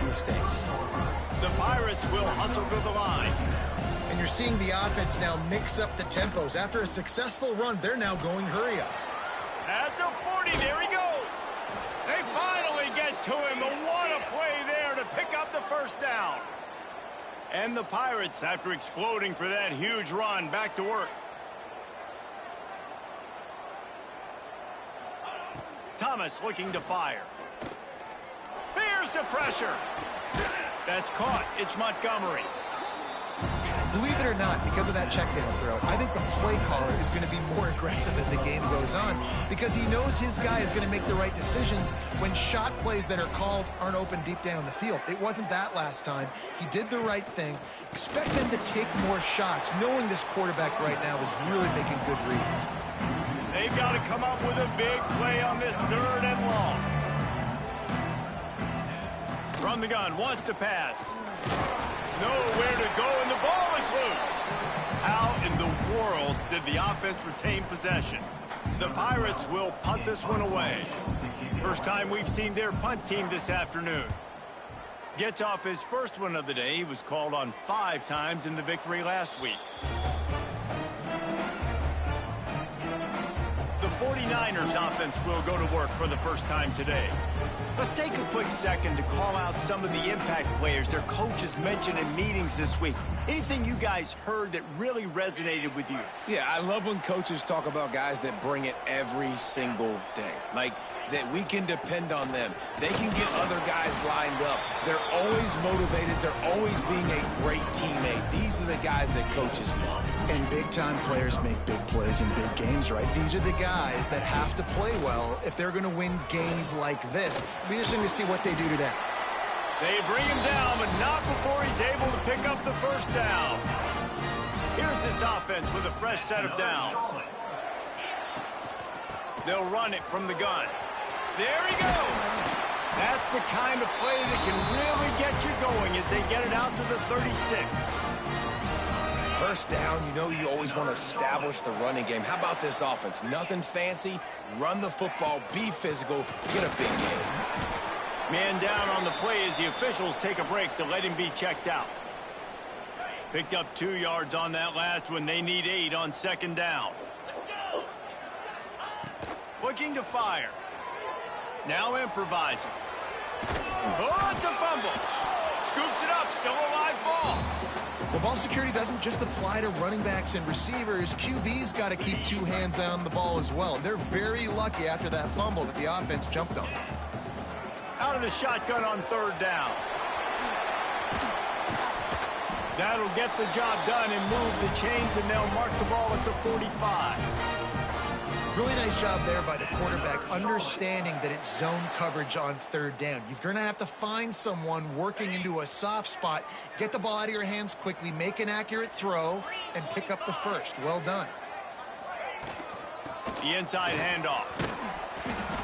the stakes. The Pirates will hustle to the line. And you're seeing the offense now mix up the tempos. After a successful run, they're now going hurry up. At the 40, there he goes. They finally get to him. What a play there to pick up the first down. And the Pirates, after exploding for that huge run, back to work. Thomas looking to fire. Here's the pressure. That's caught. It's Montgomery. Believe it or not, because of that check down throw, I think the play caller is going to be more aggressive as the game goes on because he knows his guy is going to make the right decisions when shot plays that are called aren't open deep down the field. It wasn't that last time. He did the right thing. Expect them to take more shots, knowing this quarterback right now is really making good reads. They've got to come up with a big play on this 3rd and long. From the gun, wants to pass. Nowhere to go, and the ball is loose. How in the world did the offense retain possession? The Pirates will punt this one away. First time we've seen their punt team this afternoon. Gets off his first one of the day. He was called on 5 times in the victory last week. The 49ers offense will go to work for the first time today. Let's take a quick second to call out some of the impact players their coaches mentioned in meetings this week. Anything you guys heard that really resonated with you? Yeah, I love when coaches talk about guys that bring it every single day. Like, that we can depend on them. They can get other guys lined up. They're always motivated. They're always being a great teammate. These are the guys that coaches love. And big-time players make big plays in big games, right? These are the guys that have to play well if they're going to win games like this. It'll be interesting to see what they do today. They bring him down, but not before he's able to pick up the first down. Here's this offense with a fresh set of downs. They'll run it from the gun. There he goes. That's the kind of play that can really get you going as they get it out to the 36. First down, you know you always want to establish the running game. How about this offense? Nothing fancy. Run the football, be physical, get a big game. Man down on the play as the officials take a break to let him be checked out. Picked up 2 yards on that last one. They need 8 on 2nd down. Looking to fire. Now improvising. Oh, it's a fumble. Scoops it up. Still a live ball. Well, ball security doesn't just apply to running backs and receivers. QB's got to keep 2 hands on the ball as well. They're very lucky after that fumble that the offense jumped on. Out of the shotgun on 3rd down. That'll get the job done and move the chains, and they'll mark the ball at the 45. Really nice job there by the quarterback, understanding that it's zone coverage on 3rd down. You're going to have to find someone working into a soft spot, get the ball out of your hands quickly, make an accurate throw, and pick up the first. Well done. The inside handoff.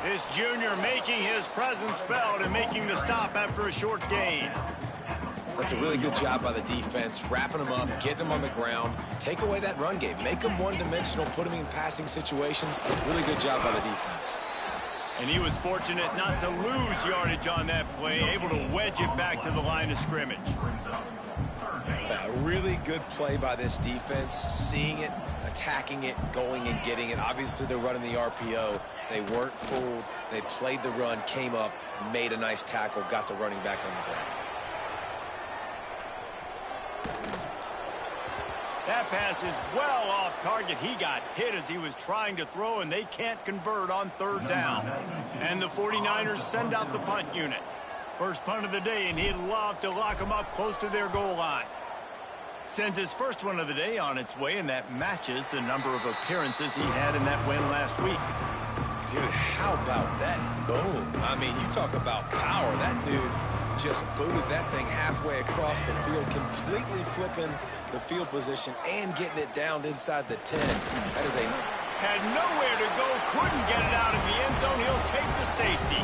This junior making his presence felt and making the stop after a short gain. That's a really good job by the defense, wrapping them up, getting them on the ground, take away that run game, make them one-dimensional, put them in passing situations. Really good job by the defense. And he was fortunate not to lose yardage on that play, able to wedge it back to the line of scrimmage. A really good play by this defense, seeing it, attacking it, going and getting it. Obviously, they're running the RPO. They weren't fooled. They played the run, came up, made a nice tackle, got the running back on the ground. That pass is well off target. He got hit as he was trying to throw, and they can't convert on 3rd down. And the 49ers send out the punt unit. First punt of the day, and he'd love to lock them up close to their goal line. Sends his first one of the day on its way, and that matches the number of appearances he had in that win last week. Dude, how about that boom? I mean, you talk about power. That dude just booted that thing halfway across the field, completely flipping the field position and getting it down inside the 10. That is a... Had nowhere to go, couldn't get it out of the end zone. He'll take the safety.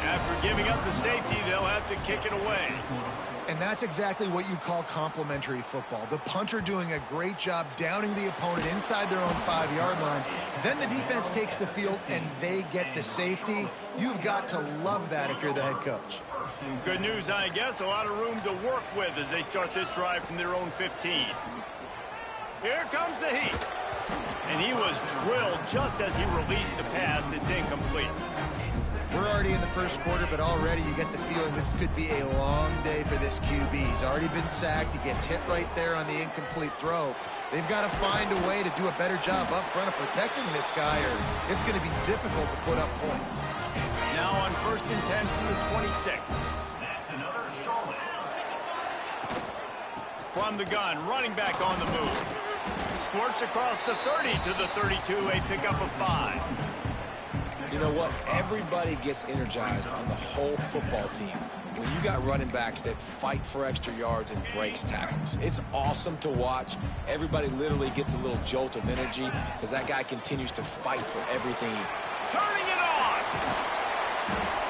After giving up the safety, they'll have to kick it away. And that's exactly what you call complementary football. The punter doing a great job downing the opponent inside their own 5-yard line. Then the defense takes the field and they get the safety. You've got to love that if you're the head coach. Good news, I guess. A lot of room to work with as they start this drive from their own 15. Here comes the heat. And he was drilled just as he released the pass. It's incomplete. We're already in the first quarter, but already you get the feeling this could be a long day for this QB. He's already been sacked. He gets hit right there on the incomplete throw. They've got to find a way to do a better job up front of protecting this guy, or it's going to be difficult to put up points. Now on 1st and 10 from the 26. From the gun, running back on the move. Squirts across the 30 to the 32, a pickup of 5. You know what? Everybody gets energized on the whole football team when you got running backs that fight for extra yards and breaks tackles. It's awesome to watch. Everybody literally gets a little jolt of energy because that guy continues to fight for everything. Turning it on!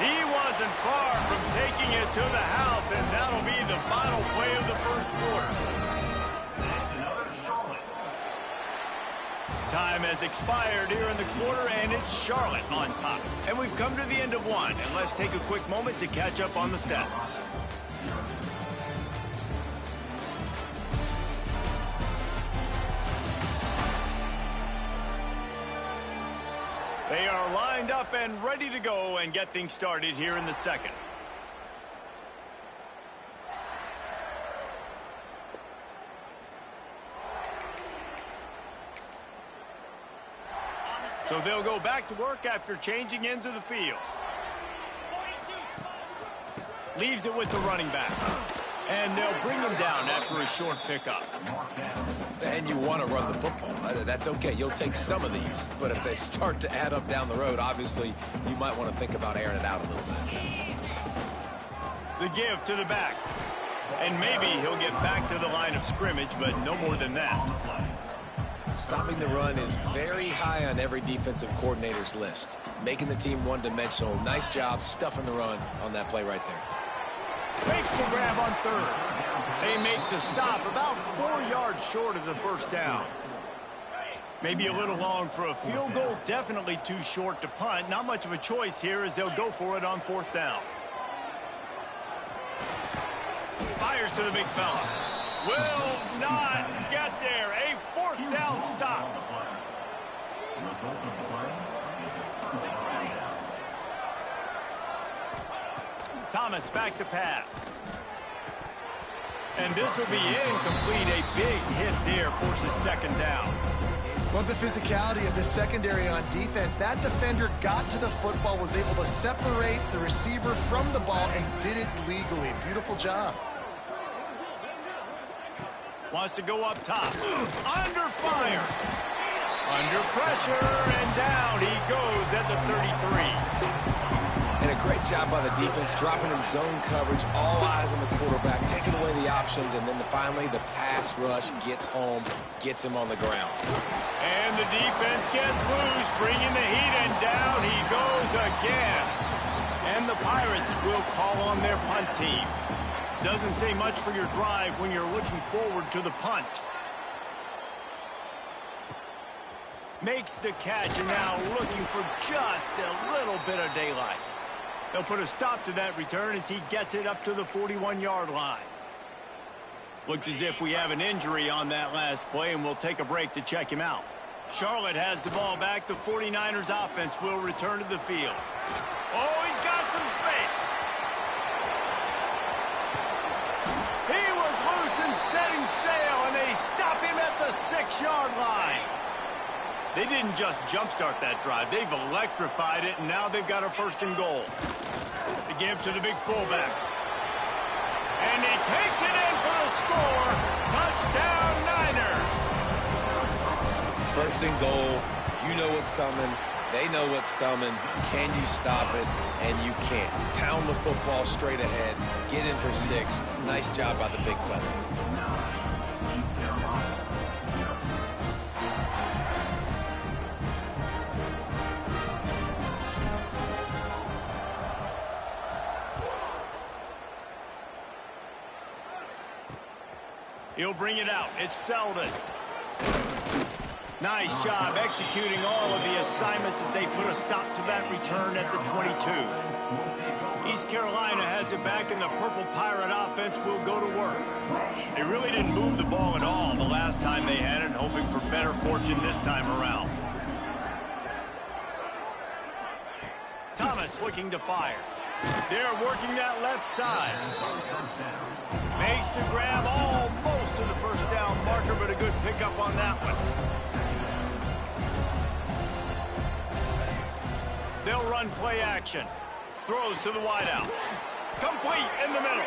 He wasn't far from taking it to the house, and that'll be the final play of the first quarter. Time has expired here in the quarter, and it's Charlotte on top. And we've come to the end of one, and let's take a quick moment to catch up on the stats. They are lined up and ready to go and get things started here in the second. So they'll go back to work after changing into the field. Leaves it with the running back. And they'll bring him down after a short pickup. And you want to run the football. That's okay. You'll take some of these. But if they start to add up down the road, obviously, you might want to think about airing it out a little bit. The give to the back. And maybe he'll get back to the line of scrimmage, but no more than that. Stopping the run is very high on every defensive coordinator's list. Making the team one-dimensional. Nice job stuffing the run on that play right there. Makes the grab on 3rd. They make the stop about 4 yards short of the first down. Maybe a little long for a field goal. Definitely too short to punt. Not much of a choice here as they'll go for it on 4th down. Fires to the big fella. Will not get there. A 4th down stop. Thomas back to pass. And this will be incomplete. A big hit there forces 2nd down. Love the physicality of the secondary on defense. That defender got to the football, was able to separate the receiver from the ball, and did it legally. Beautiful job. Wants to go up top. Under fire. Under pressure, and down he goes at the 33. And a great job by the defense, dropping in zone coverage, all eyes on the quarterback, taking away the options, and then finally the pass rush gets home, gets him on the ground. And the defense gets loose, bringing the heat, and down he goes again. And the Pirates will call on their punt team. Doesn't say much for your drive when you're looking forward to the punt. Makes the catch, and now looking for just a little bit of daylight. They'll put a stop to that return as he gets it up to the 41-yard line. Looks as if we have an injury on that last play, and we'll take a break to check him out. Charlotte has the ball back. The 49ers offense will return to the field. Oh, he's got some space. He was loose and setting sail, and they stop him at the 6-yard line. They didn't just jumpstart that drive. They've electrified it, and now they've got a 1st and goal. To give to the big fullback. And he takes it in for the score. Touchdown, Niners. 1st and goal. You know what's coming. They know what's coming. Can you stop it? And you can't. Pound the football straight ahead. Get in for 6. Nice job by the big fella. He'll bring it out. It's Selden. Nice job executing all of the assignments as they put a stop to that return at the 22. East Carolina has it back, and the Purple Pirate offense will go to work. They really didn't move the ball at all the last time they had it, hoping for better fortune this time around. Thomas looking to fire. They're working that left side. Makes the grab almost to the first down marker, but a good pickup on that one. They'll run play action. Throws to the wideout. Complete in the middle.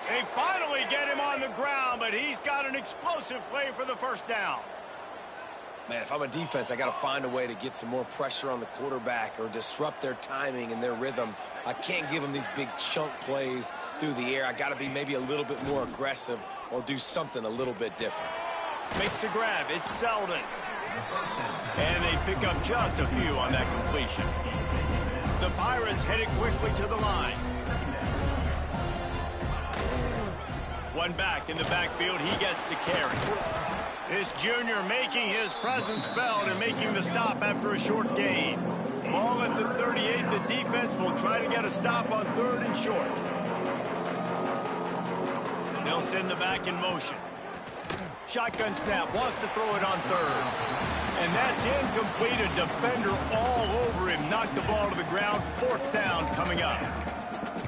They finally get him on the ground, but he's got an explosive play for the first down. Man, if I'm a defense, I got to find a way to get some more pressure on the quarterback or disrupt their timing and their rhythm. I can't give them these big chunk plays through the air. I got to be maybe a little bit more aggressive or do something a little bit different. Makes the grab. It's Selden. And they pick up just a few on that completion. The Pirates headed quickly to the line. One back in the backfield. He gets the carry. This junior making his presence felt and making the stop after a short gain. Ball at the 38. The defense will try to get a stop on 3rd and short. They'll send the back in motion. Shotgun snap, wants to throw it on 3rd. And that's incomplete. A defender all over him. Knocked the ball to the ground. 4th down coming up.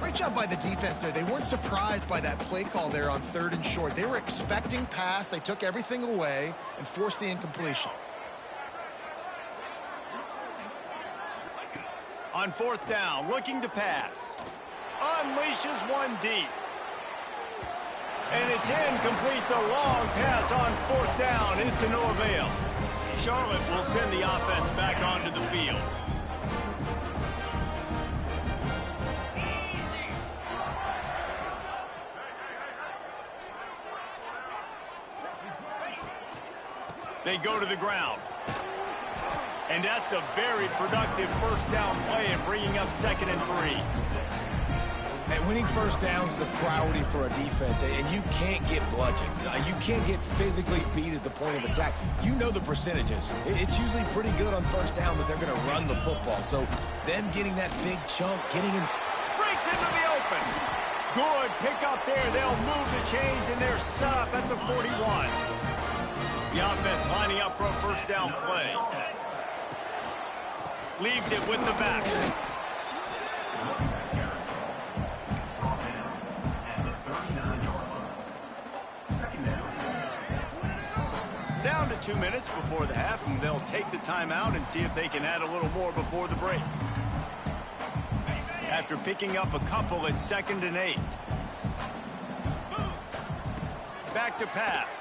Great job by the defense there. They weren't surprised by that play call there on 3rd and short. They were expecting pass. They took everything away and forced the incompletion. On 4th down, looking to pass. Unleashes one deep. And it's incomplete. The long pass on 4th down is to no avail. Charlotte will send the offense back onto the field. They go to the ground. And that's a very productive first down play and bringing up 2nd and 3. And winning first downs is a priority for a defense, and you can't get bludgeoned. You can't get physically beat at the point of attack. You know the percentages. It's usually pretty good on first down that they're going to run the football. So them getting that big chunk, getting in... Breaks into the open. Good pick up there. They'll move the chains, and they're set up at the 41. The offense lining up for a first down play. Leaves it with the back. Down to 2 minutes before the half, and they'll take the timeout and see if they can add a little more before the break. After picking up a couple, it's 2nd and 8. Back to pass.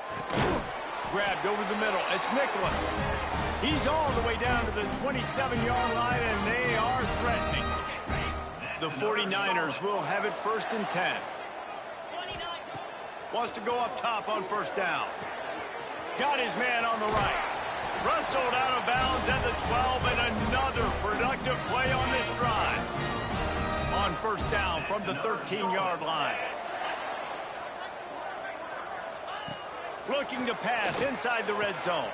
Grabbed over the middle. It's Nicholas. He's all the way down to the 27-yard line, and they are threatening. The 49ers will have it 1st and 10. Wants to go up top on first down. Got his man on the right. Rustled out of bounds at the 12, and another productive play on this drive. On first down from the 13-yard line. Looking to pass inside the red zone.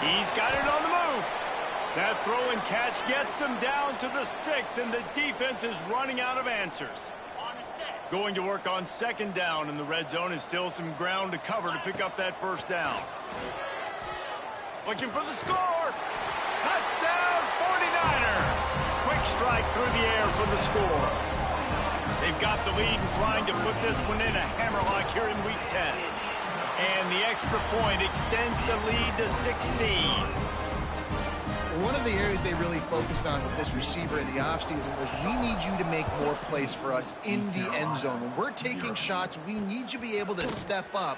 He's got it on the move. That throw and catch gets them down to the 6, and the defense is running out of answers. Going to work on 2nd down, and the red zone is still some ground to cover to pick up that first down. Looking for the score. Touchdown 49ers. Quick strike through the air for the score. They've got the lead and trying to put this one in a hammerlock here in week 10. And the extra point extends the lead to 16. One of the areas they really focused on with this receiver in the offseason was we need you to make more plays for us in the end zone. When we're taking shots, we need you to be able to step up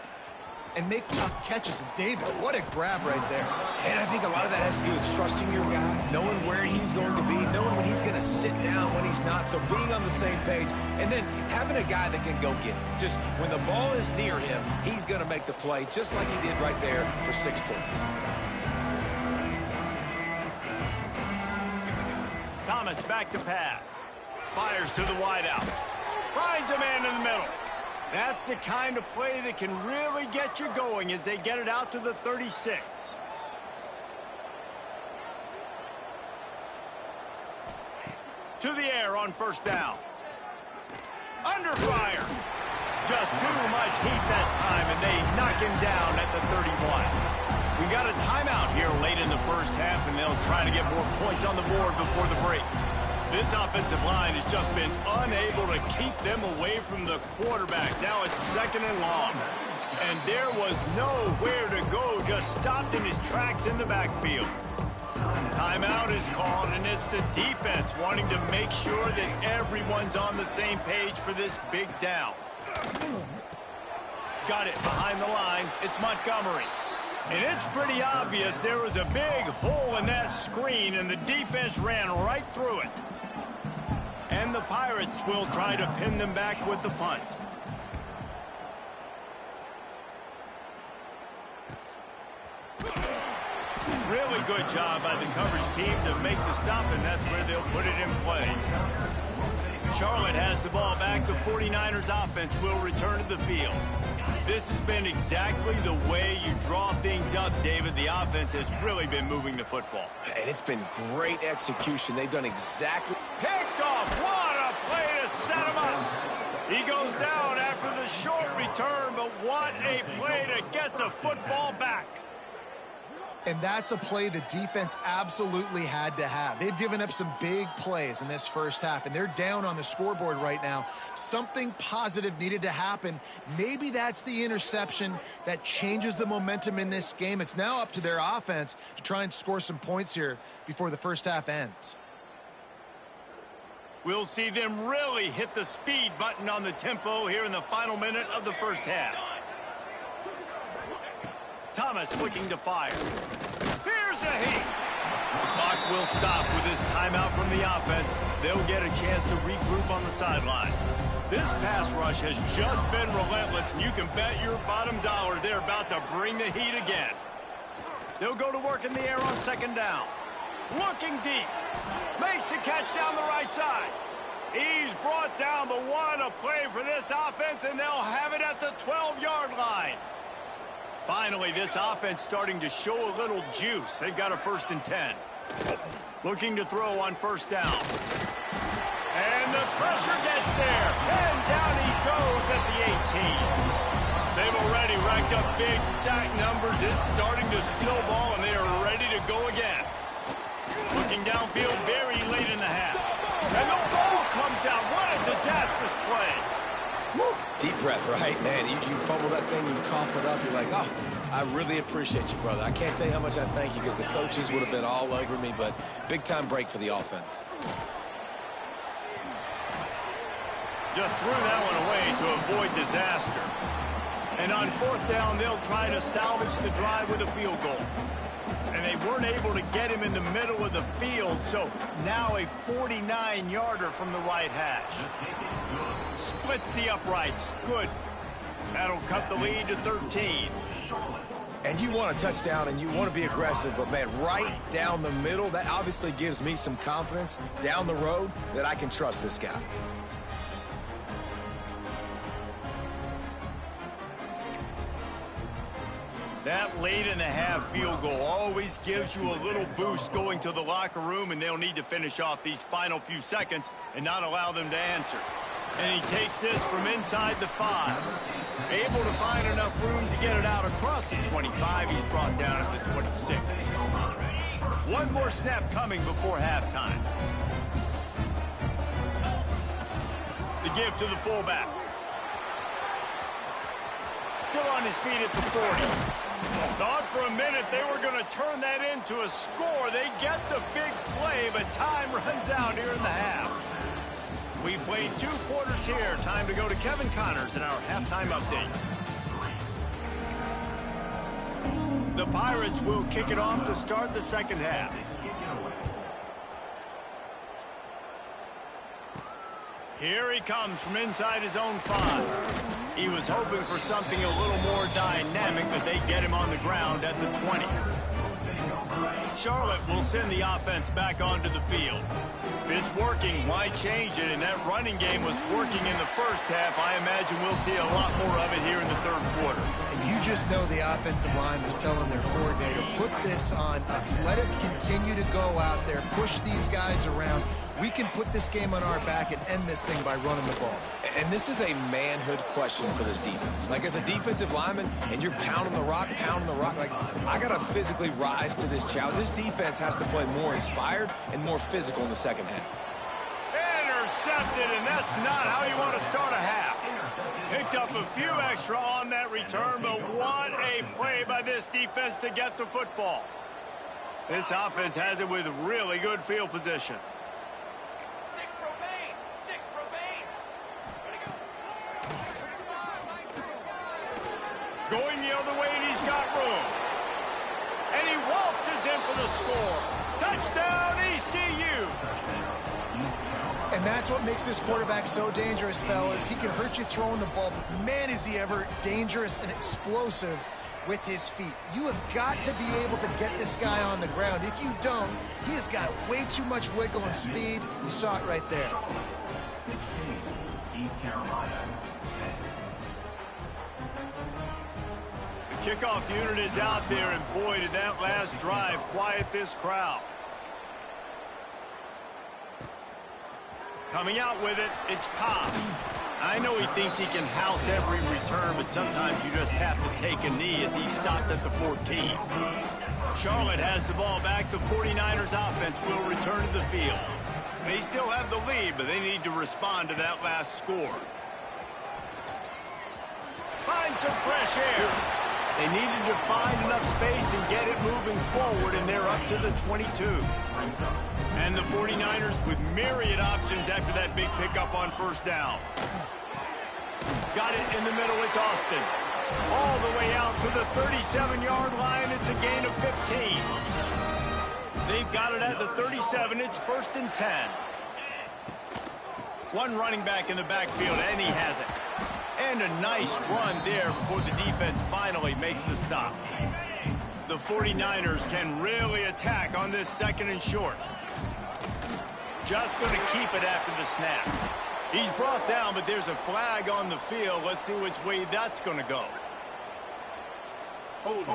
and make tough catches. And David, what a grab right there. And I think a lot of that has to do with trusting your guy, knowing where he's going to be, knowing when he's going to sit down, when he's not. So being on the same page, and then having a guy that can go get it. Just when the ball is near him, he's going to make the play, just like he did right there for 6 points. Thomas back to pass. Fires to the wideout. Finds a man in the middle. That's the kind of play that can really get you going as they get it out to the 36. To the air on first down. Under fire. Just too much heat that time, and they knock him down at the 31. We got a timeout here late in the first half, and they'll try to get more points on the board before the break. This offensive line has just been unable to keep them away from the quarterback. Now it's 2nd and long. And there was nowhere to go, just stopped in his tracks in the backfield. Timeout is called, and it's the defense wanting to make sure that everyone's on the same page for this big down. Got it behind the line. It's Montgomery. And it's pretty obvious there was a big hole in that screen, and the defense ran right through it. And the Pirates will try to pin them back with the punt. Really good job by the coverage team to make the stop, and that's where they'll put it in play. Charlotte has the ball back. The 49ers offense will return to the field. This has been exactly the way you draw things up, David. The offense has really been moving the football. And it's been great execution. They've done exactly... Picked off. What a play to set him up. He goes down after the short return, but what a play to get the football back. And that's a play the defense absolutely had to have. They've given up some big plays in this first half, and they're down on the scoreboard right now. Something positive needed to happen. Maybe that's the interception that changes the momentum in this game. It's now up to their offense to try and score some points here before the first half ends. We'll see them really hit the speed button on the tempo here in the final minute of the first half. Thomas looking to fire. Here's a heat. Clock will stop with this timeout from the offense. They'll get a chance to regroup on the sideline. This pass rush has just been relentless, and you can bet your bottom dollar they're about to bring the heat again. They'll go to work in the air on 2nd down. Looking deep. Makes the catch down the right side. He's brought down, but what a play for this offense, and they'll have it at the 12-yard line. Finally, this offense starting to show a little juice. They've got a 1st and 10. Looking to throw on 1st down. And the pressure gets there. And down he goes at the 18. They've already racked up big sack numbers. It's starting to snowball, and they are ready to go again. Looking downfield very late in the half. And the ball comes out. What a disastrous play. Woo. Deep breath, right? Man, you fumble that thing, you cough it up, you're like, oh, I really appreciate you, brother. I can't tell you how much I thank you because the coaches would have been all over me, but big-time break for the offense. Just threw that one away to avoid disaster. And on 4th down, they'll try to salvage the drive with a field goal. And they weren't able to get him in the middle of the field, so now a 49-yarder from the right hash. Splits the uprights. Good. That'll cut the lead to 13. And you want a touchdown and you want to be aggressive, but, man, right down the middle, that obviously gives me some confidence down the road that I can trust this guy. That late in the half field goal always gives you a little boost going to the locker room, and they'll need to finish off these final few seconds and not allow them to answer. And he takes this from inside the 5. Able to find enough room to get it out across the 25. He's brought down at the 26. One more snap coming before halftime. The give to the fullback. Still on his feet at the 40. Thought for a minute they were going to turn that into a score. They get the big play, but time runs out here in the half. We've played 2 quarters here. Time to go to Kevin Connors in our halftime update. The Pirates will kick it off to start the second half. Here he comes from inside his own 5. He was hoping for something a little more dynamic, but they get him on the ground at the 20. Charlotte will send the offense back onto the field. If it's working, why change it? And that running game was working in the first half. I imagine we'll see a lot more of it here in the third quarter. And you just know the offensive line was telling their coordinator, put this on us. Let us continue to go out there, push these guys around. We can put this game on our back and end this thing by running the ball. And this is a manhood question for this defense. Like, as a defensive lineman, and you're pounding the rock, like, I got to physically rise to this challenge. This defense has to play more inspired and more physical in the second half. Intercepted, and that's not how you want to start a half. Picked up a few extra on that return, but what a play by this defense to get the football. This offense has it with really good field position. Going the other way, and he's got room. And he waltzes in for the score. Touchdown, ECU. And that's what makes this quarterback so dangerous, fellas. He can hurt you throwing the ball, but man, is he ever dangerous and explosive with his feet. You have got to be able to get this guy on the ground. If you don't, he has got way too much wiggle and speed. You saw it right there. The kickoff unit is out there, and boy, did that last drive quiet this crowd. Coming out with it, it's Cobb. I know he thinks he can house every return, but sometimes you just have to take a knee as he stopped at the 14. Charlotte has the ball back. The 49ers offense will return to the field. They still have the lead, but they need to respond to that last score. Find some fresh air. They needed to find enough space and get it moving forward, and they're up to the 22. And the 49ers with myriad options after that big pickup on first down. Got it in the middle, it's Austin. All the way out to the 37-yard line, it's a gain of 15. They've got it at the 37, it's 1st and 10. One running back in the backfield, and he has it. And a nice run there before the defense finally makes the stop. The 49ers can really attack on this 2nd and short. Just going to keep it after the snap. He's brought down, but there's a flag on the field. Let's see which way that's going to go. Hold.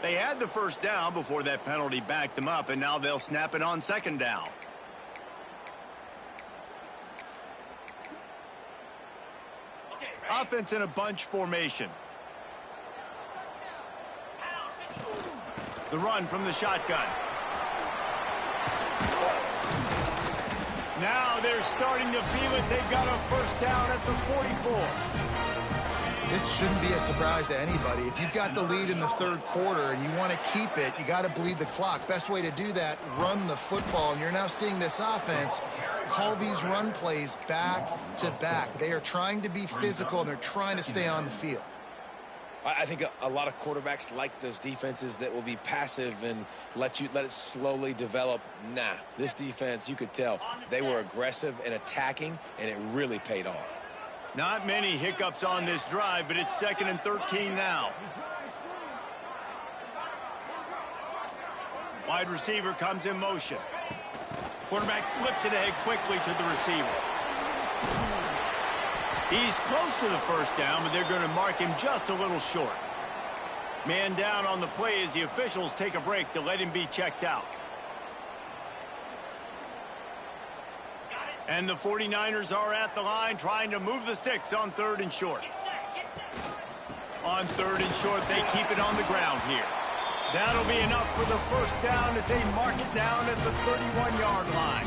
They had the first down before that penalty backed them up, and now they'll snap it on 2nd down. Offense in a bunch formation. The run from the shotgun. Now they're starting to feel it. They've got a first down at the 44. This shouldn't be a surprise to anybody. If you've got the lead in the 3rd quarter and you want to keep it, you got to bleed the clock. Best way to do that, run the football. And you're now seeing this offense call these run plays back to back. They are trying to be physical, and they're trying to stay on the field. I think a lot of quarterbacks like those defenses that will be passive and let it slowly develop. Nah, this defense, you could tell, they were aggressive and attacking, and it really paid off. Not many hiccups on this drive, but it's 2nd and 13 now. Wide receiver comes in motion. Quarterback flips it ahead quickly to the receiver. He's close to the first down, but they're going to mark him just a little short. Man down on the play as the officials take a break to let him be checked out. And the 49ers are at the line trying to move the sticks on 3rd and short. On 3rd and short, they keep it on the ground here. That'll be enough for the first down as they mark it down at the 31-yard line.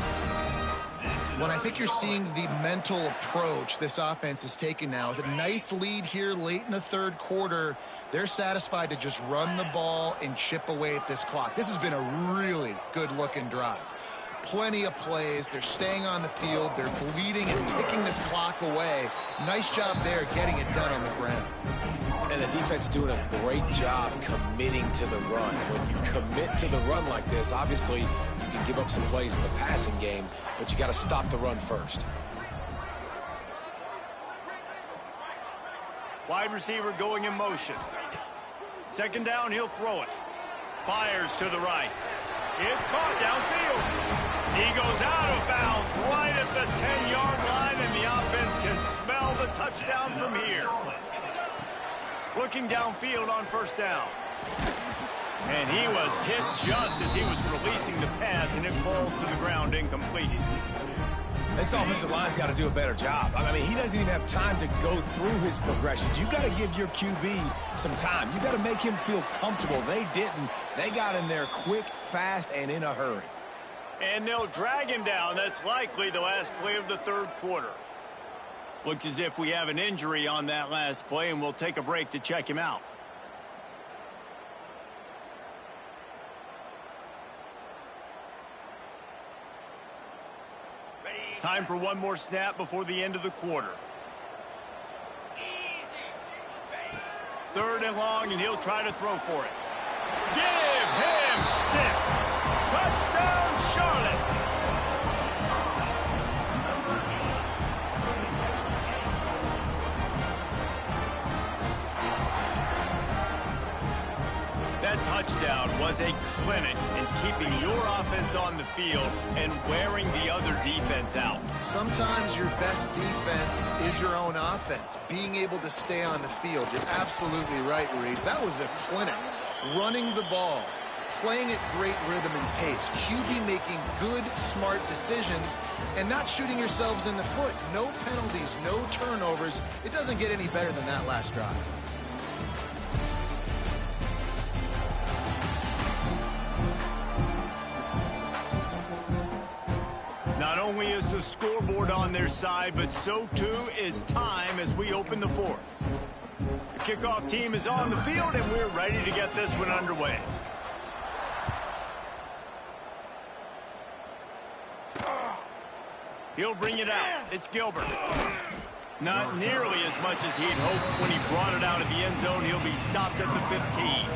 When I think you're seeing the mental approach this offense is taking now, with a nice lead here late in the 3rd quarter, they're satisfied to just run the ball and chip away at this clock. This has been a really good-looking drive. Plenty of plays. They're staying on the field. They're bleeding and ticking this clock away. Nice job there getting it done on the ground. And the defense doing a great job committing to the run. When you commit to the run like this, obviously you can give up some plays in the passing game, but you got to stop the run first. Wide receiver going in motion. Second down, he'll throw it. Fires to the right. It's caught downfield. He goes out of bounds right at the 10-yard line, and the offense can smell the touchdown from here. Looking downfield on first down. And he was hit just as he was releasing the pass, and it falls to the ground incomplete. This offensive line's got to do a better job. I mean, he doesn't even have time to go through his progressions. You've got to give your QB some time. You've got to make him feel comfortable. They didn't. They got in there quick, fast, and in a hurry. And they'll drag him down. That's likely the last play of the third quarter. Looks as if we have an injury on that last play, and we'll take a break to check him out. Time for one more snap before the end of the quarter. Third and long, and he'll try to throw for it. Give him 6. Touchdown, Charlotte. That touchdown was a clinic in keeping your offense on the field and wearing the other defense out. Sometimes your best defense is your own offense, being able to stay on the field. You're absolutely right, Reese. That was a clinic. Running the ball, playing at great rhythm and pace, QB making good, smart decisions, and not shooting yourselves in the foot. No penalties, no turnovers. It doesn't get any better than that last drive. Not only is the scoreboard on their side, but so too is time as we open the fourth. The kickoff team is on the field, and we're ready to get this one underway. He'll bring it out. It's Gilbert. Not nearly as much as he'd hoped when he brought it out of the end zone. He'll be stopped at the 15.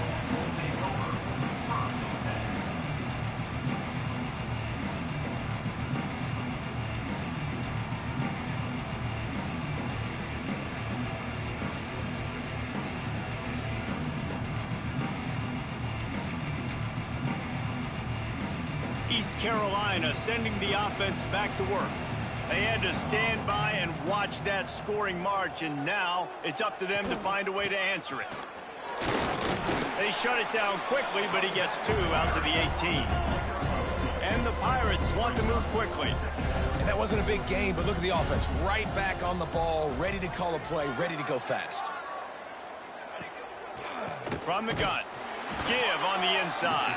East Carolina sending the offense back to work. They had to stand by and watch that scoring march, and now it's up to them to find a way to answer it. They shut it down quickly, but he gets 2 out to the 18. And the Pirates want to move quickly. And that wasn't a big gain, but look at the offense. Right back on the ball, ready to call a play, ready to go fast. From the gun. Give on the inside.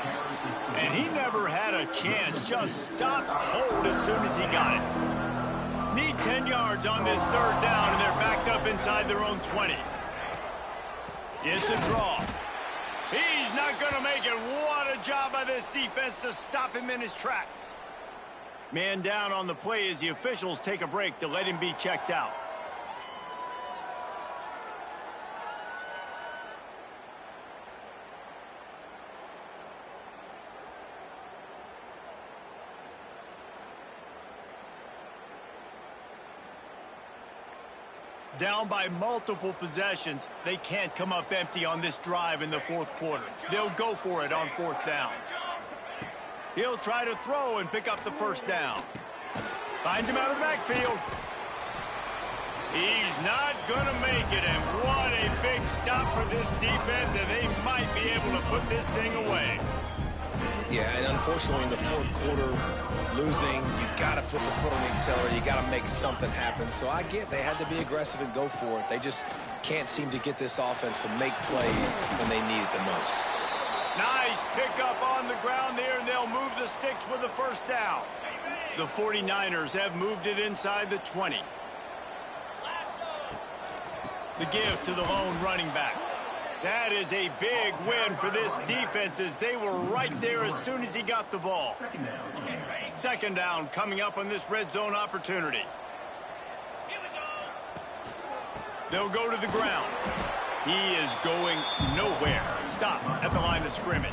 And he never had a chance. Just stopped cold as soon as he got it. Need 10 yards on this third down, and they're backed up inside their own 20. It's a draw. He's not going to make it. What a job by this defense to stop him in his tracks. Man down on the play as the officials take a break to let him be checked out. Down by multiple possessions, they can't come up empty on this drive in the fourth quarter. They'll go for it on fourth down. He'll try to throw and pick up the first down. Finds him out of the backfield. He's not going to make it, and what a big stop for this defense, and they might be able to put this thing away. Yeah, and unfortunately in the fourth quarter, losing, you got to put the foot on the accelerator. You got to make something happen. So I get they had to be aggressive and go for it. They just can't seem to get this offense to make plays when they need it the most. Nice pickup on the ground there, and they'll move the sticks with the first down. The 49ers have moved it inside the 20. The give to the lone running back. That is a big win for this defense as they were right there as soon as he got the ball. Second down coming up on this red zone opportunity. They'll go to the ground. He is going nowhere. Stop at the line of scrimmage.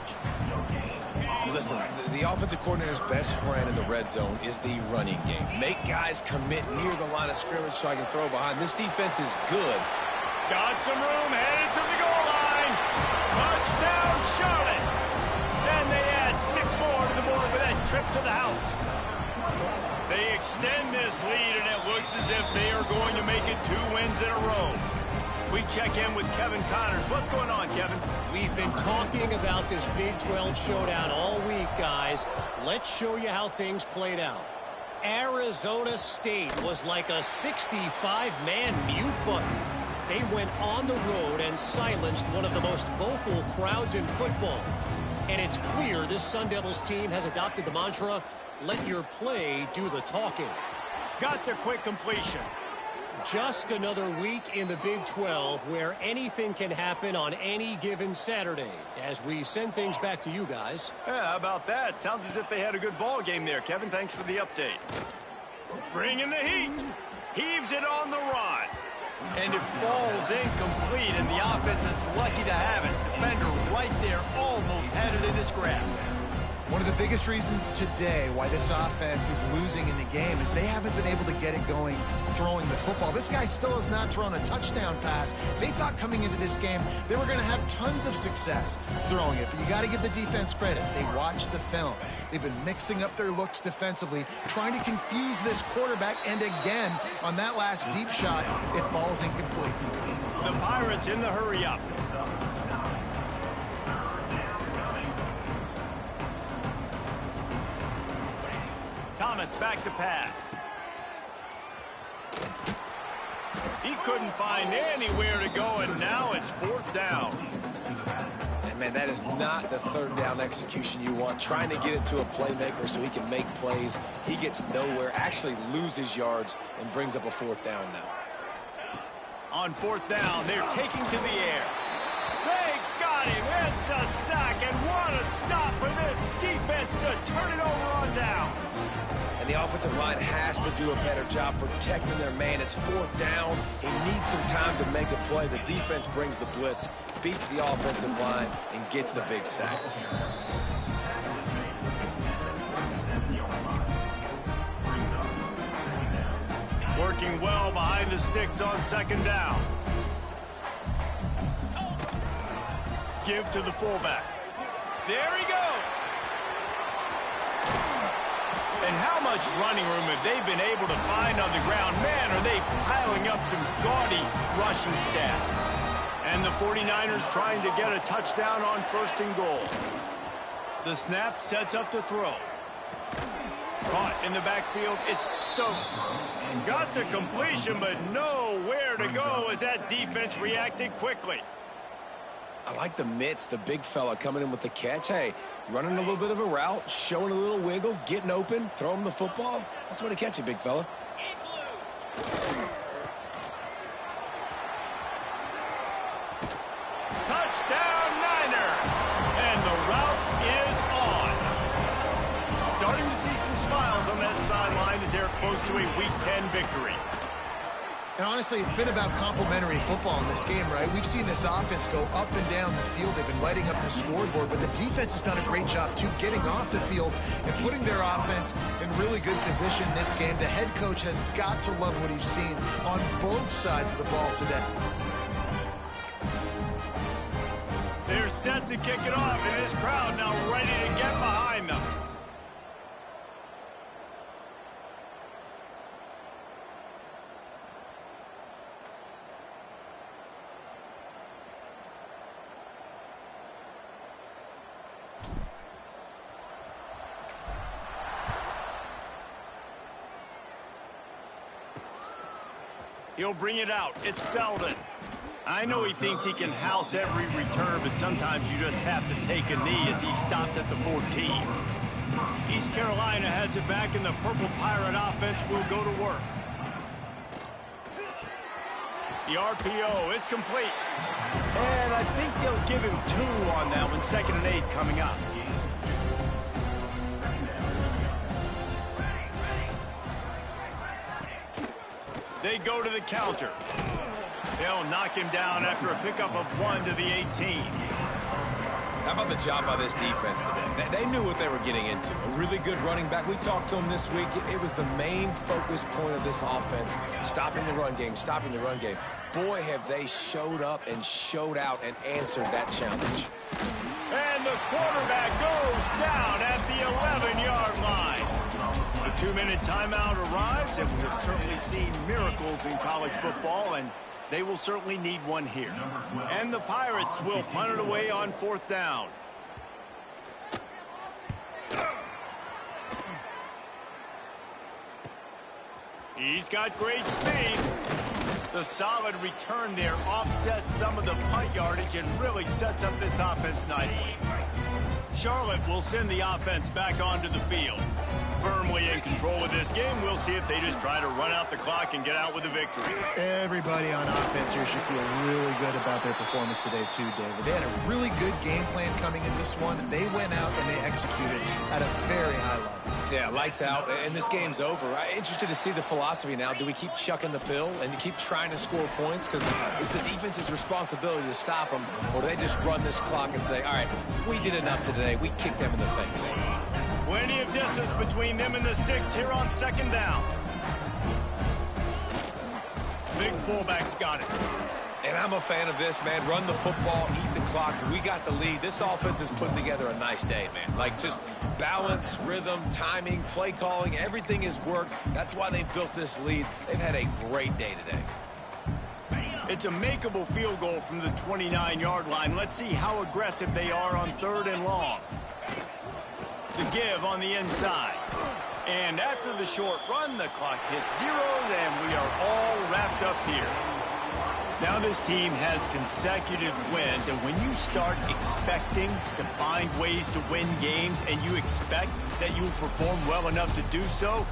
Listen, the offensive coordinator's best friend in the red zone is the running game. Make guys commit near the line of scrimmage so I can throw behind. This defense is good Got some room, headed to the goal line. Touchdown, Charlotte. And they add 6 more to the board with that trip to the house. They extend this lead, and it looks as if they are going to make it 2 wins in a row. We check in with Kevin Connors. What's going on, Kevin? We've been talking about this Big 12 showdown all week, guys. Let's show you how things played out. Arizona State was like a 65-man mute button. They went on the road and silenced one of the most vocal crowds in football. And it's clear this Sun Devils team has adopted the mantra, let your play do the talking. Got their quick completion. Just another week in the Big 12 where anything can happen on any given Saturday. As we send things back to you guys. Yeah, how about that? Sounds as if they had a good ball game there, Kevin. Thanks for the update. Bringing the heat. Heaves it on the run. And it falls incomplete, and the offense is lucky to have it. Defender right there almost had it in his grasp. One of the biggest reasons today why this offense is losing in the game is they haven't been able to get it going throwing the football. This guy still has not thrown a touchdown pass. They thought coming into this game they were going to have tons of success throwing it, but you got to give the defense credit. They watched the film. They've been mixing up their looks defensively, trying to confuse this quarterback, and again, on that last deep shot, it falls incomplete. The Pirates in the hurry-up. Thomas back to pass. He couldn't find anywhere to go, and now it's 4th down. And man, that is not the 3rd down execution you want. Trying to get it to a playmaker so he can make plays. He gets nowhere, actually loses yards, and brings up a 4th down now. On 4th down, they're taking to the air. They got him. It's a sack, and what a stop for this defense to turn it over on downs. And the offensive line has to do a better job protecting their man. It's 4th down. He needs some time to make a play. The defense brings the blitz, beats the offensive line, and gets the big sack. Working well behind the sticks on 2nd down. Give to the fullback. There he goes. And how much running room have they been able to find on the ground? Man, are they piling up some gaudy rushing stats. And the 49ers trying to get a touchdown on 1st and goal. The snap sets up the throw. Caught in the backfield, it's Stokes. Got the completion, but nowhere to go as that defense reacted quickly. I like the mitts, the big fella coming in with the catch. Hey, running a little bit of a route, showing a little wiggle, getting open, throw him the football. That's the way to catch it, big fella. Touchdown, Niners! And the route is on. Starting to see some smiles on that sideline as they're close to a Week 10 victory. And honestly, it's been about complementary football in this game, right? We've seen this offense go up and down the field. They've been lighting up the scoreboard, but the defense has done a great job, too, getting off the field and putting their offense in really good position this game. The head coach has got to love what he's seen on both sides of the ball today. They're set to kick it off, and this crowd now ready to get behind them. He'll bring it out. It's Selden. I know he thinks he can house every return, but sometimes you just have to take a knee as he stopped at the 14. East Carolina has it back, and the Purple Pirate offense will go to work. The RPO, it's complete. And I think they'll give him 2 on that one. 2nd and 8 coming up. They go to the counter. They'll knock him down after a pickup of 1 to the 18. How about the job by this defense today? They knew what they were getting into. A really good running back. We talked to him this week. It was the main focus point of this offense, stopping the run game, stopping the run game. Boy, have they showed up and showed out and answered that challenge. And the quarterback goes down at the 11-yard line. The 2-minute timeout arrives, and we have certainly seen miracles in college football, and they will certainly need one here. And the Pirates will punt it away on 4th down. He's got great speed. The solid return there offsets some of the punt yardage and really sets up this offense nicely. Charlotte will send the offense back onto the field. Firmly in control of this game. We'll see if they just try to run out the clock and get out with a victory. Everybody on offense here should feel really good about their performance today too, David. They had a really good game plan coming into this one, and they went out and they executed at a very high level. Yeah, lights out, and this game's over. I'm interested to see the philosophy now. Do we keep chucking the pill and keep trying to score points? Because it's the defense's responsibility to stop them, or do they just run this clock and say, all right, we did enough today. We kicked them in the face. Plenty of distance between them and the sticks here on 2nd down. Big fullback's got it. And I'm a fan of this, man. Run the football, eat the clock. We got the lead. This offense has put together a nice day, man. Like, just balance, rhythm, timing, play calling, everything has worked. That's why they've built this lead. They've had a great day today. It's a makeable field goal from the 29-yard line. Let's see how aggressive they are on 3rd and long. The give on the inside. And after the short run, the clock hits 0, and we are all wrapped up here. Now this team has consecutive wins, and when you start expecting to find ways to win games and you expect that you will perform well enough to do so,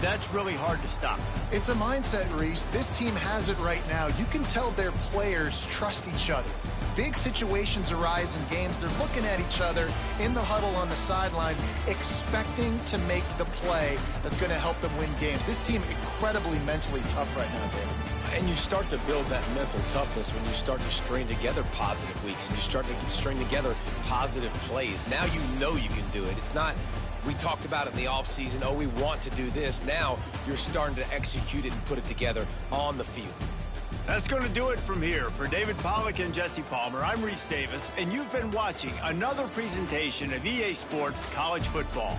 that's really hard to stop. It's a mindset, Reese. This team has it right now. You can tell their players trust each other. Big situations arise in games. They're looking at each other in the huddle on the sideline, expecting to make the play that's going to help them win games. This team incredibly mentally tough right now, David. And you start to build that mental toughness when you start to string together positive weeks and you start to string together positive plays. Now you know you can do it. It's not, we talked about it in the offseason, oh, we want to do this. Now you're starting to execute it and put it together on the field. That's going to do it from here. For David Pollack and Jesse Palmer, I'm Reese Davis, and you've been watching another presentation of EA Sports College Football.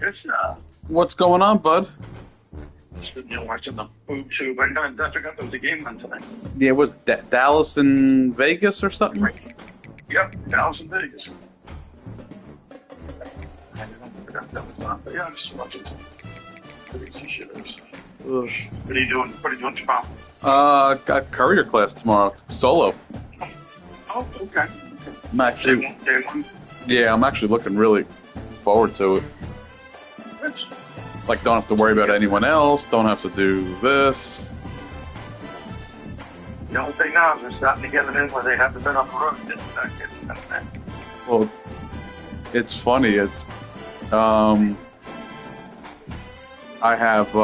Chris. What's going on, bud? Just been watching the boob tube. I forgot there was a game on tonight. Yeah, was that Dallas and Vegas or something? Yep, Dallas and Vegas. I forgot that was on. But yeah, I'm just watching some crazy shitters. What are you doing? What are you doing tomorrow? Got courier class tomorrow. Solo. Oh, okay. I'm actually, Day one. yeah, I'm actually looking really forward to it. Which, Like, don't have to worry about anyone else. Don't have to do this. the only thing now is they're starting to get it in where they haven't been on the road. They start getting that. Well, it's funny. It's I have